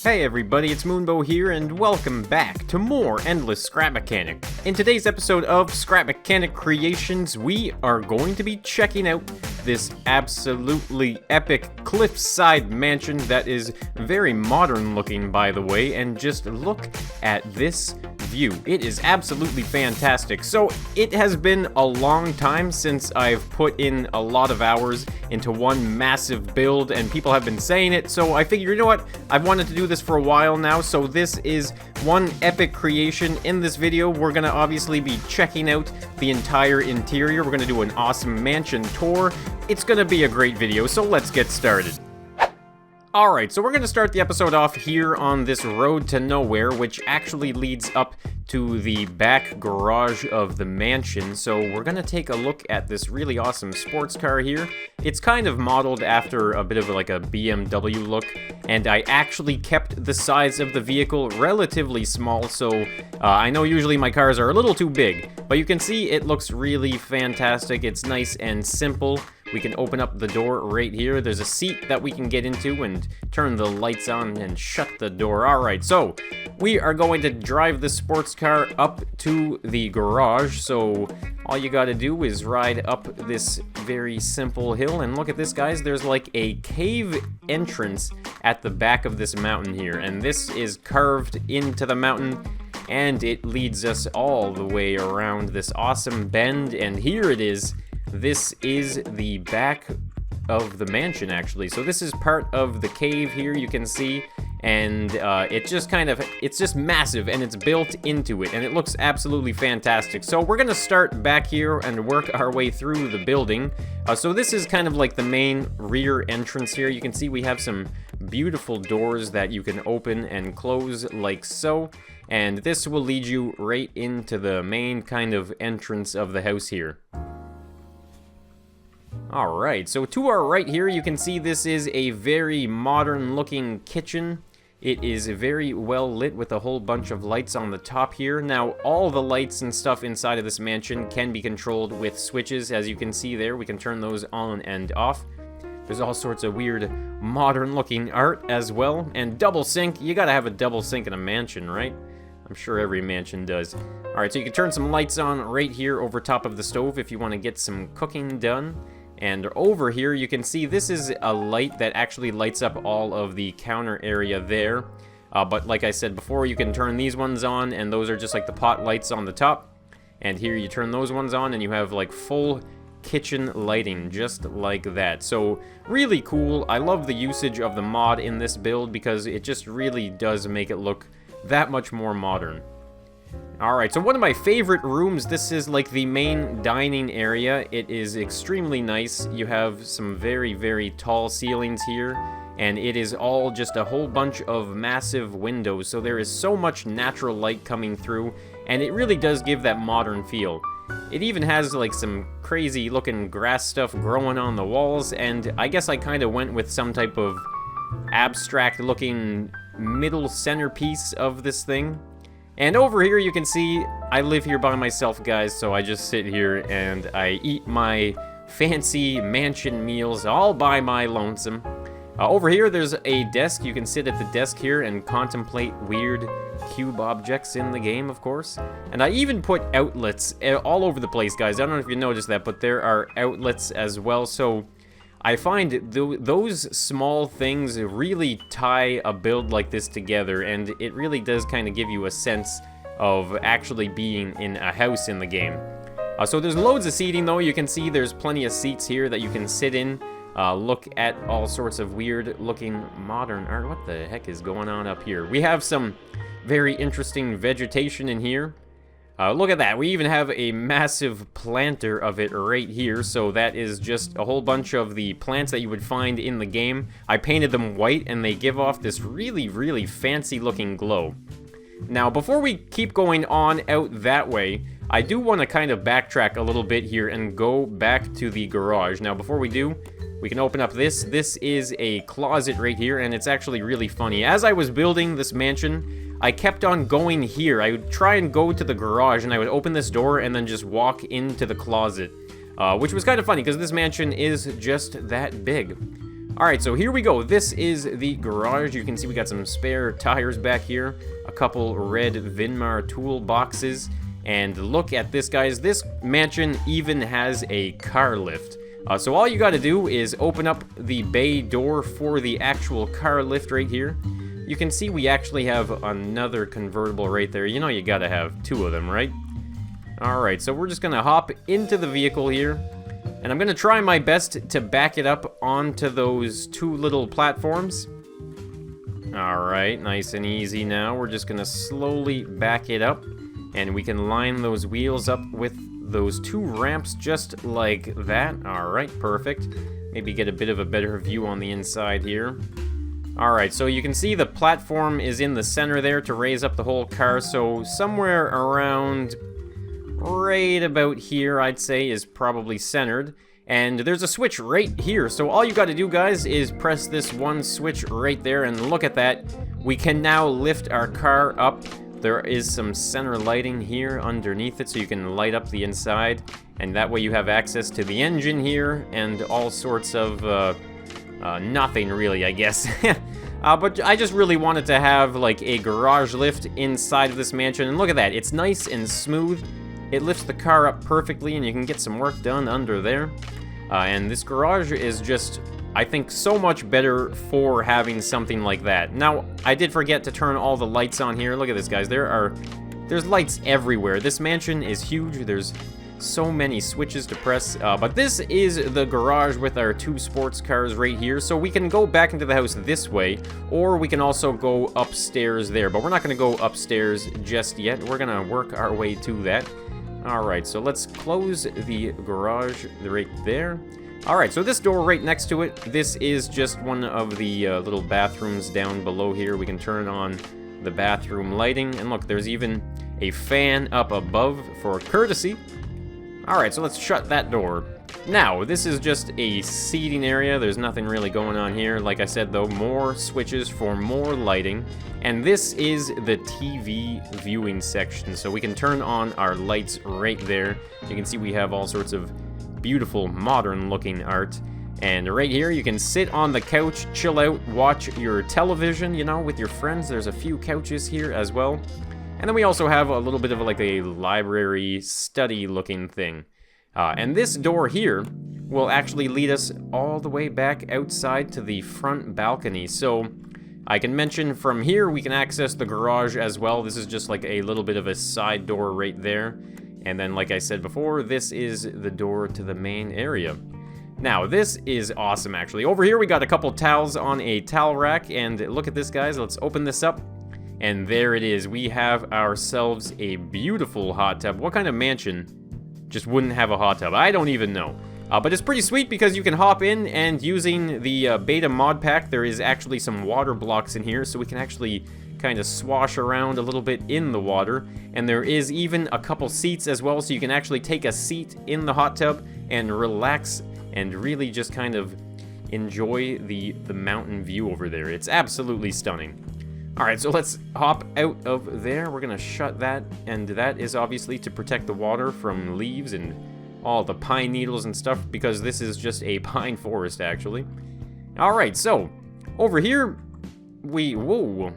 Hey everybody, it's Moonbo here, and welcome back to more Endless Scrap Mechanic. In today's episode of Scrap Mechanic Creations, we are going to be checking out this absolutely epic cliffside mansion that is very modern looking, by the way, and just look at this view. It is absolutely fantastic. So it has been a long time since I've put in a lot of hours into one massive build, and people have been saying it, so I figured, you know what, I've wanted to do this for a while now, so this is one epic creation. In this video, we're gonna obviously be checking out the entire interior. We're gonna do an awesome mansion tour. It's gonna be a great video, so let's get started. Alright, so we're going to start the episode off here on this road to nowhere, which actually leads up to the back garage of the mansion. So we're going to take a look at this really awesome sports car here. It's kind of modeled after a bit of like a BMW look, and I actually kept the size of the vehicle relatively small, so I know usually my cars are a little too big, but you can see it looks really fantastic. It's nice and simple. We can open up the door right here. There's a seat that we can get into and turn the lights on and shut the door. Alright, so we are going to drive the sports car up to the garage. So all you gotta do is ride up this very simple hill. And look at this, guys. There's like a cave entrance at the back of this mountain here. And this is carved into the mountain, and it leads us all the way around this awesome bend. And here it is. This is the back of the mansion, actually. So this is part of the cave here, you can see, and it's just massive, and it's built into it, and it looks absolutely fantastic. So we're gonna start back here and work our way through the building. So this is kind of like the main rear entrance here. You can see we have some beautiful doors that you can open and close like so, and this will lead you right into the main kind of entrance of the house here. Alright, so to our right here, you can see this is a very modern looking kitchen. It is very well lit with a whole bunch of lights on the top here. Now, all the lights and stuff inside of this mansion can be controlled with switches. As you can see there, we can turn those on and off. There's all sorts of weird modern looking art as well. And double sink, you gotta have a double sink in a mansion, right? I'm sure every mansion does. Alright, so you can turn some lights on right here over top of the stove if you want to get some cooking done. And over here, you can see this is a light that actually lights up all of the counter area there. But like I said before, you can turn these ones on, and those are just like the pot lights on the top. And here you turn those ones on, and you have like full kitchen lighting, just like that. So really cool. I love the usage of the mod in this build because it just really does make it look that much more modern. Alright, so one of my favorite rooms, this is like the main dining area. It is extremely nice. You have some very, very tall ceilings here, and it is all just a whole bunch of massive windows. So there is so much natural light coming through, and it really does give that modern feel. It even has like some crazy looking grass stuff growing on the walls, and I guess I kind of went with some type of abstract looking middle centerpiece of this thing. And over here you can see I live here by myself, guys, so I just sit here and I eat my fancy mansion meals all by my lonesome. Over here there's a desk. You can sit at the desk here and contemplate weird cube objects in the game, of course. And I even put outlets all over the place, guys. I don't know if you noticed that, but there are outlets as well. So I find those small things really tie a build like this together, and it really does kind of give you a sense of actually being in a house in the game. So there's loads of seating, though. You can see there's plenty of seats here that you can sit in, look at all sorts of weird looking modern art. What the heck is going on up here? We have some very interesting vegetation in here. Look at that. We even have a massive planter of it right here. So that is just a whole bunch of the plants that you would find in the game. I painted them white, and they give off this really, really fancy looking glow. Now, before we keep going on out that way, I do want to kind of backtrack a little bit here and go back to the garage. Now, before we do, we can open up this. This is a closet right here, and it's actually really funny. As I was building this mansion, I kept on going here. I would try and go to the garage, and I would open this door and then just walk into the closet, which was kind of funny because this mansion is just that big. Alright, so here we go. This is the garage. You can see we got some spare tires back here, a couple red Vinmar toolboxes, and look at this, guys. This mansion even has a car lift. So all you gotta do is open up the bay door for the actual car lift right here. You can see we actually have another convertible right there. You know you gotta have two of them, right? Alright, so we're just gonna hop into the vehicle here. And I'm gonna try my best to back it up onto those two little platforms. Alright, nice and easy now. We're just gonna slowly back it up. And we can line those wheels up with those two ramps just like that. Alright, perfect. Maybe get a bit of a better view on the inside here. Alright, so you can see the platform is in the center there to raise up the whole car. So somewhere around right about here, I'd say, is probably centered. And there's a switch right here. So all you got to do, guys, is press this one switch right there. And look at that. We can now lift our car up. There is some center lighting here underneath it, so you can light up the inside. And that way you have access to the engine here and all sorts of nothing really, I guess. But I just really wanted to have like a garage lift inside of this mansion. And look at that. It's nice and smooth. It lifts the car up perfectly, and you can get some work done under there. And this garage is just, I think, so much better for having something like that. Now, I did forget to turn all the lights on here. Look at this, guys. There's lights everywhere. This mansion is huge. There's so many switches to press. But this is the garage with our two sports cars right here. So we can go back into the house this way, or we can also go upstairs there. But we're not going to go upstairs just yet. We're going to work our way to that. Alright, so let's close the garage right there. Alright, so this door right next to it, this is just one of the little bathrooms down below here. We can turn on the bathroom lighting, and look, there's even a fan up above for courtesy. Alright, so let's shut that door. Now, this is just a seating area. There's nothing really going on here. Like I said, though, more switches for more lighting. And this is the TV viewing section. So we can turn on our lights right there. You can see we have all sorts of beautiful, modern-looking art. And right here, you can sit on the couch, chill out, watch your television, you know, with your friends. There's a few couches here as well. And then we also have a little bit of like a library study-looking thing. And this door here will actually lead us all the way back outside to the front balcony. So I can mention from here we can access the garage as well. This is just like a little bit of a side door right there. And then, like I said before, this is the door to the main area. Now, this is awesome, actually. Over here we got a couple towels on a towel rack. And look at this, guys. Let's open this up. And there it is. We have ourselves a beautiful hot tub. What kind of mansion just wouldn't have a hot tub? I don't even know. But it's pretty sweet because you can hop in, and using the beta mod pack, there is actually some water blocks in here, so we can actually kind of swash around a little bit in the water. And there is even a couple seats as well, so you can actually take a seat in the hot tub and relax and really just kind of enjoy the mountain view over there. It's absolutely stunning. Alright, so let's hop out of there. We're going to shut that, and that is obviously to protect the water from leaves and all the pine needles and stuff, because this is just a pine forest, actually. Alright, so over here, whoa.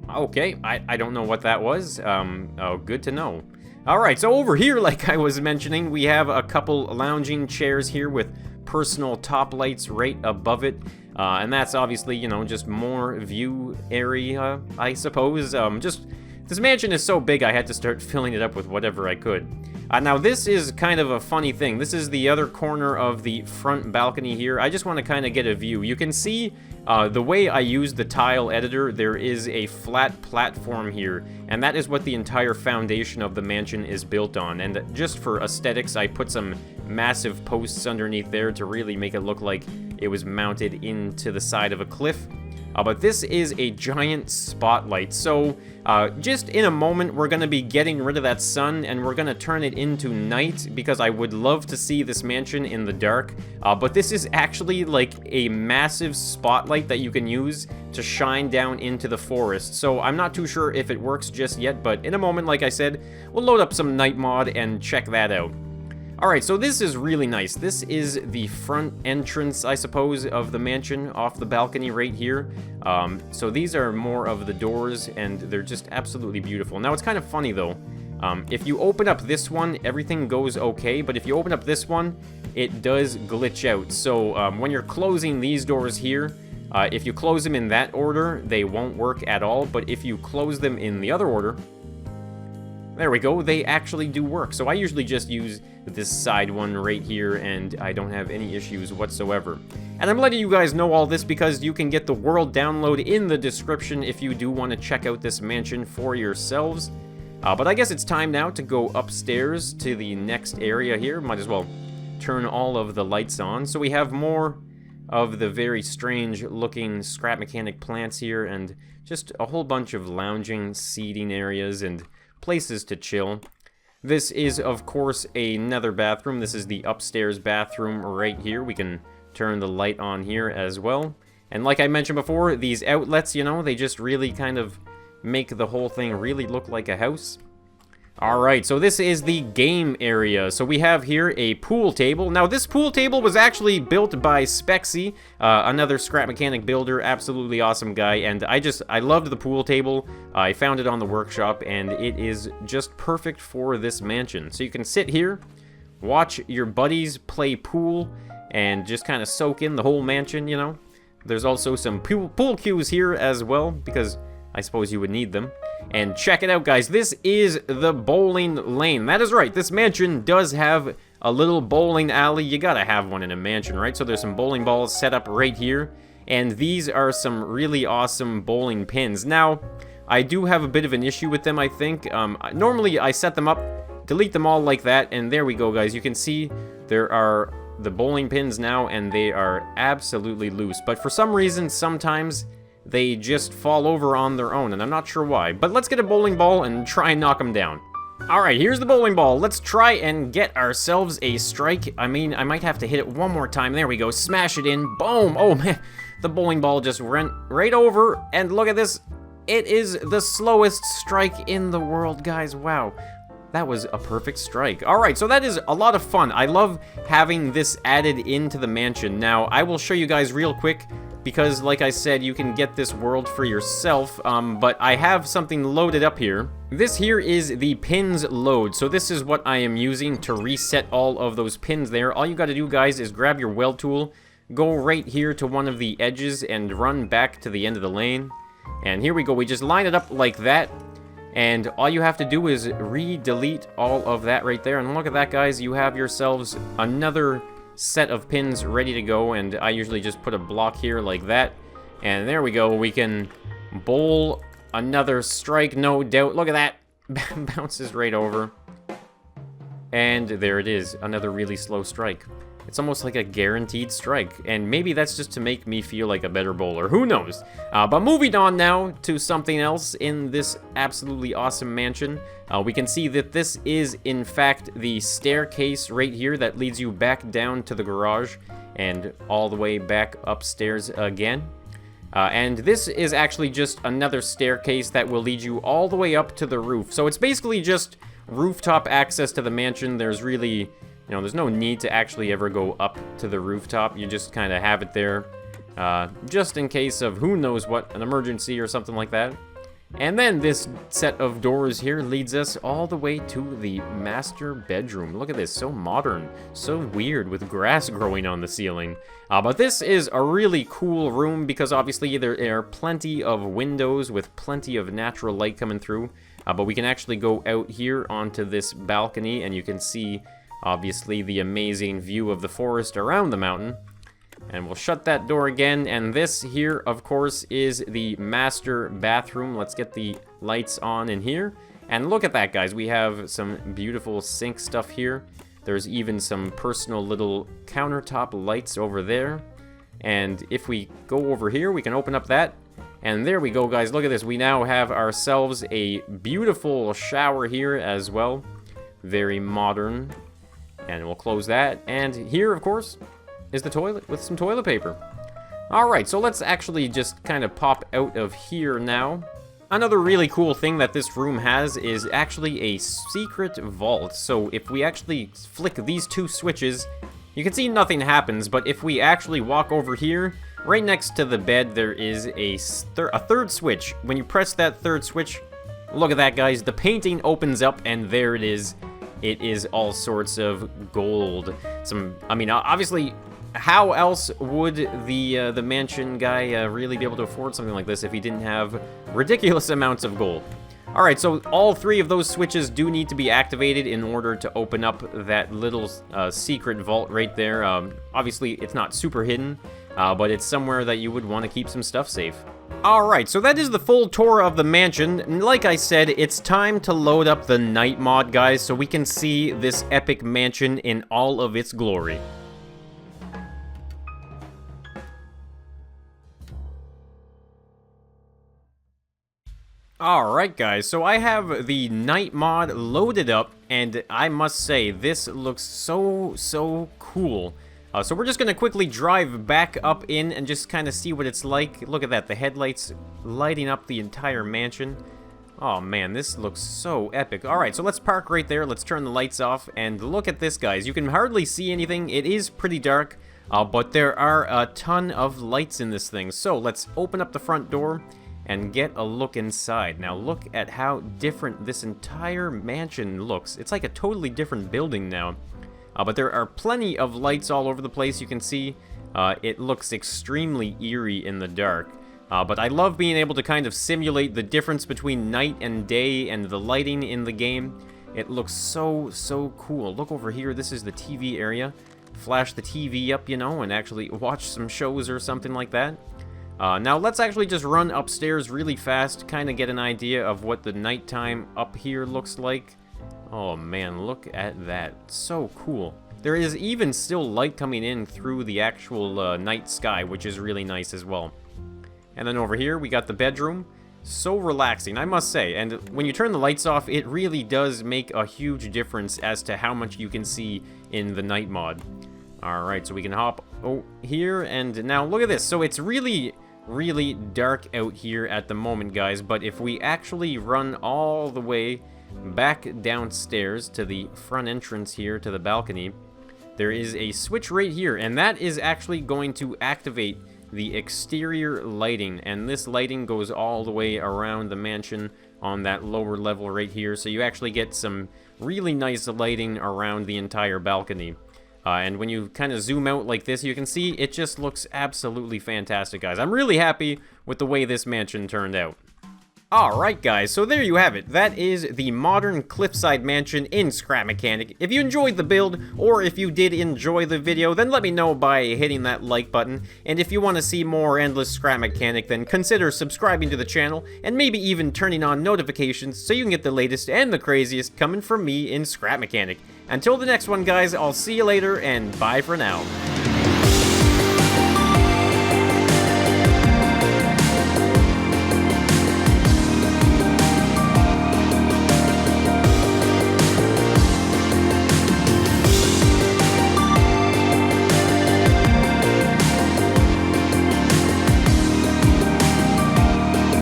Okay, I don't know what that was. Oh, good to know. Alright, so over here, like I was mentioning, we have a couple lounging chairs here with personal top lights right above it. And that's obviously, you know, just more view area, I suppose. This mansion is so big I had to start filling it up with whatever I could. Now this is kind of a funny thing. This is the other corner of the front balcony here. I just want to kind of get a view. You can see the way I use the tile editor, there is a flat platform here, and that is what the entire foundation of the mansion is built on. And just for aesthetics, I put some massive posts underneath there to really make it look like it was mounted into the side of a cliff. But this is a giant spotlight, so just in a moment we're going to be getting rid of that sun, and we're going to turn it into night, because I would love to see this mansion in the dark. But this is actually like a massive spotlight that you can use to shine down into the forest, so I'm not too sure if it works just yet, but in a moment, like I said, we'll load up some night mod and check that out. Alright, so this is really nice. This is the front entrance, I suppose, of the mansion off the balcony right here. So these are more of the doors, and they're just absolutely beautiful. Now, it's kind of funny, though. If you open up this one, everything goes okay, but if you open up this one, it does glitch out. So when you're closing these doors here, if you close them in that order, they won't work at all, but if you close them in the other order, there we go, they actually do work. So I usually just use this side one right here, and I don't have any issues whatsoever. And I'm letting you guys know all this because you can get the world download in the description if you do want to check out this mansion for yourselves. But I guess it's time now to go upstairs to the next area here. Might as well turn all of the lights on. So we have more of the very strange looking scrap mechanic plants here, and just a whole bunch of lounging seating areas and places to chill. This is, of course, another bathroom. This is the upstairs bathroom right here. We can turn the light on here as well. And like I mentioned before, these outlets, you know, they just really kind of make the whole thing really look like a house. Alright, so this is the game area. So we have here a pool table. Now, this pool table was actually built by Spexy, another scrap mechanic builder, absolutely awesome guy, and I loved the pool table. I found it on the workshop, and it is just perfect for this mansion. So you can sit here, watch your buddies play pool, and just kind of soak in the whole mansion, you know. There's also some pool cues here as well, because I suppose you would need them. And check it out, guys. This is the bowling lane. That is right. This mansion does have a little bowling alley. You gotta have one in a mansion, right? So there's some bowling balls set up right here. And these are some really awesome bowling pins. Now, I do have a bit of an issue with them, I think. Normally, I set them up, delete them all like that, and there we go, guys. You can see there are the bowling pins now, and they are absolutely loose. But for some reason, sometimes they just fall over on their own, and I'm not sure why. But let's get a bowling ball and try and knock them down. Alright, here's the bowling ball. Let's try and get ourselves a strike. I mean, I might have to hit it one more time. There we go. Smash it in. Boom. Oh, man. The bowling ball just went right over, and look at this. It is the slowest strike in the world, guys. Wow. That was a perfect strike. Alright, so that is a lot of fun. I love having this added into the mansion. Now, I will show you guys real quick, because, like I said, you can get this world for yourself, but I have something loaded up here. This here is the pins load, so this is what I am using to reset all of those pins there. All you gotta do, guys, is grab your weld tool, go right here to one of the edges, and run back to the end of the lane. And here we go, we just line it up like that, and all you have to do is re-delete all of that right there, and look at that, guys, you have yourselves another set of pins ready to go, and I usually just put a block here like that, and there we go. We can bowl another strike, no doubt. Look at that. Bounces right over, and there it is, another really slow strike. It's almost like a guaranteed strike, and maybe that's just to make me feel like a better bowler. Who knows? But moving on now to something else in this absolutely awesome mansion. We can see that this is, in fact, the staircase right here that leads you back down to the garage and all the way back upstairs again. And this is actually just another staircase that will lead you all the way up to the roof. So it's basically just rooftop access to the mansion. There's really, you know, there's no need to actually ever go up to the rooftop. You just kind of have it there, just in case of who knows what, an emergency or something like that. And then this set of doors here leads us all the way to the master bedroom. Look at this, so modern, so weird with grass growing on the ceiling. But this is a really cool room because obviously there are plenty of windows with plenty of natural light coming through. But we can actually go out here onto this balcony, and you can see obviously the amazing view of the forest around the mountain. And we'll shut that door again, and this here, of course, is the master bathroom. Let's get the lights on in here. And look at that, guys. We have some beautiful sink stuff here. There's even some personal little countertop lights over there. And if we go over here, we can open up that. And there we go, guys. Look at this. We now have ourselves a beautiful shower here as well. Very modern. And we'll close that. And here, of course, is the toilet with some toilet paper. Alright, so let's actually just kind of pop out of here now. Another really cool thing that this room has is actually a secret vault. So if we actually flick these two switches, you can see nothing happens, but if we actually walk over here, right next to the bed, there is a third switch. When you press that third switch, look at that, guys, the painting opens up, and there it is. It is all sorts of gold. I mean, obviously, how else would the mansion guy really be able to afford something like this if he didn't have ridiculous amounts of gold? Alright, so all three of those switches do need to be activated in order to open up that little secret vault right there. Obviously, it's not super hidden, but it's somewhere that you would want to keep some stuff safe. Alright, so that is the full tour of the mansion. And like I said, it's time to load up the night mod, guys, so we can see this epic mansion in all of its glory. Alright guys, so I have the night mod loaded up, and I must say, this looks so cool. So we're just going to quickly drive back up in and just kind of see what it's like. Look at that, the headlights lighting up the entire mansion. Oh man, this looks so epic. Alright, so let's park right there, let's turn the lights off, and look at this, guys. You can hardly see anything, it is pretty dark, but there are a ton of lights in this thing. So let's open up the front door and get a look inside. Now look at how different this entire mansion looks. It's like a totally different building now. But there are plenty of lights all over the place, you can see. It looks extremely eerie in the dark. But I love being able to kind of simulate the difference between night and day and the lighting in the game. It looks so cool. Look over here, this is the TV area. Flash the TV up, you know, and actually watch some shows or something like that. Now let's actually just run upstairs really fast, kind of get an idea of what the nighttime up here looks like. Oh man, look at that. So cool. There is even still light coming in through the actual night sky, which is really nice as well. And then over here, we got the bedroom. So relaxing, I must say. And when you turn the lights off, it really does make a huge difference as to how much you can see in the night mod. Alright, so we can hop here, and now look at this. So it's really dark out here at the moment, guys. But if we actually run all the way back downstairs to the front entrance here to the balcony, there is a switch right here, and that is actually going to activate the exterior lighting, and this lighting goes all the way around the mansion on that lower level right here, so you actually get some really nice lighting around the entire balcony. And when you kind of zoom out like this, you can see it just looks absolutely fantastic, guys. I'm really happy with the way this mansion turned out. Alright guys, so there you have it. That is the modern cliffside mansion in Scrap Mechanic. If you enjoyed the build, or if you did enjoy the video, then let me know by hitting that like button. And if you want to see more Endless Scrap Mechanic, then consider subscribing to the channel, and maybe even turning on notifications so you can get the latest and the craziest coming from me in Scrap Mechanic. Until the next one, guys, I'll see you later, and bye for now.